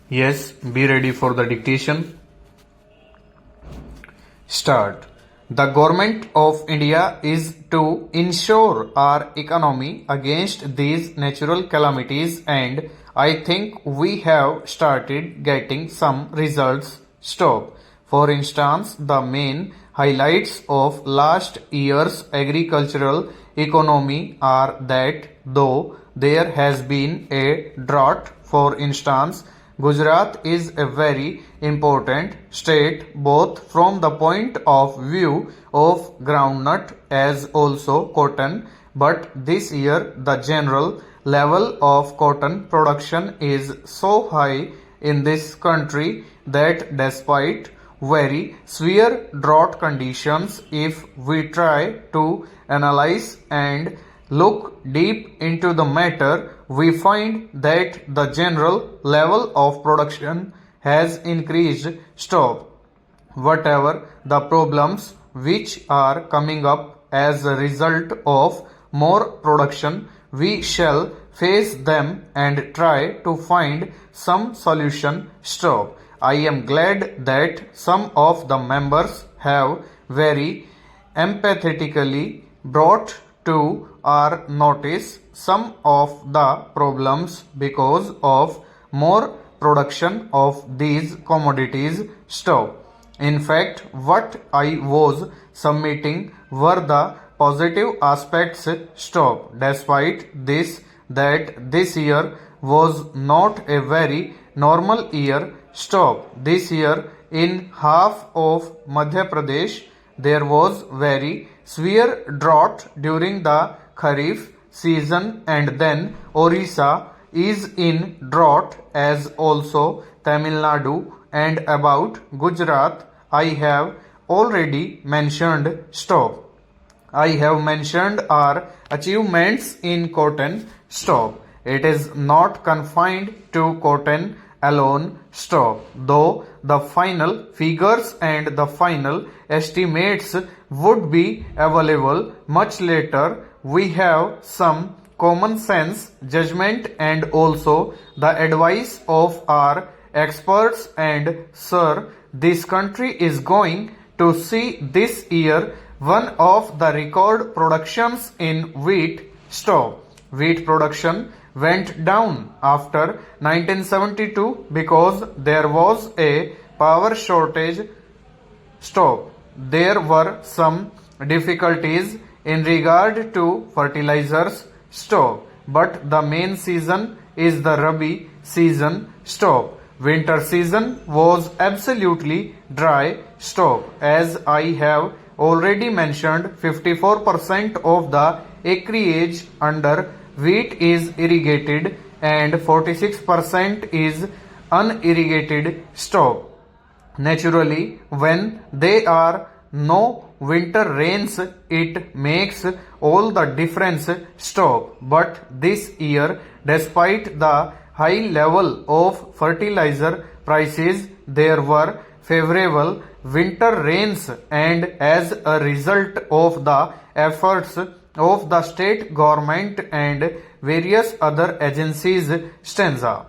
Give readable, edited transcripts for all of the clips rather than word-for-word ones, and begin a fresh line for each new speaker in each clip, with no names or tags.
Yes, be ready for the dictation. Start. The government of India is to ensure our economy against these natural calamities, and I think we have started getting some results. Stop. For instance, the main highlights of last year's agricultural economy are that though there has been a drought, for instance, Gujarat is a very important state both from the point of view of groundnut as also cotton, but this year the general level of cotton production is so high in this country that despite very severe drought conditions, if we try to analyze and look deep into the matter, we find that the general level of production has increased. Stop. Whatever the problems which are coming up as a result of more production, we shall face them and try to find some solution. Stop. I am glad that some of the members have very empathetically brought to our notice some of the problems because of more production of these commodities. Stop. In fact, what I was submitting were the positive aspects. Stop. Despite this, that this year was not a very normal year. Stop. This year in half of Madhya Pradesh there was very severe drought during the Kharif season, and then Orissa is in drought as also Tamil Nadu, and about Gujarat I have already mentioned. Stop. I have mentioned our achievements in cotton. Stop. It is not confined to cotton alone. Stop. Though the final figures and the final estimates would be available much later, we have some common sense judgment and also the advice of our experts, and sir, this country is going to see this year one of the record productions in wheat. Stop. Wheat production went down after 1972 because there was a power shortage. Stop. There were some difficulties in regard to fertilizers. Stop. But the main season is the Rabi season. Stop. Winter season was absolutely dry. Stop. As I have already mentioned, 54% of the acreage under wheat is irrigated and 46% is unirrigated. Stop. Naturally, when there are no winter rains, it makes all the difference. Stop. But this year, despite the high level of fertilizer prices, there were favorable winter rains, and as a result of the efforts of the state government and various other agencies. Stanza.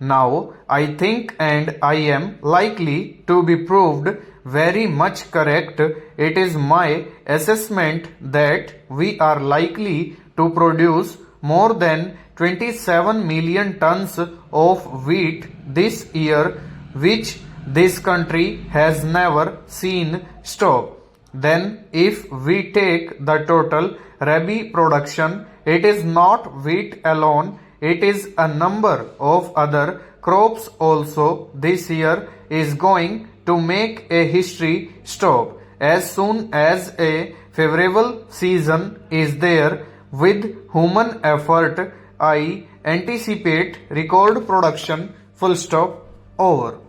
Now, I think and I am likely to be proved very much correct. It is my assessment that we are likely to produce more than 27 million tons of wheat this year, which this country has never seen. Stop. Then if we take the total Rabi production, it is not wheat alone, it is a number of other crops also. This year is going to make a history. Stop. As soon as a favorable season is there, with human effort, I anticipate record production. Full stop. Over.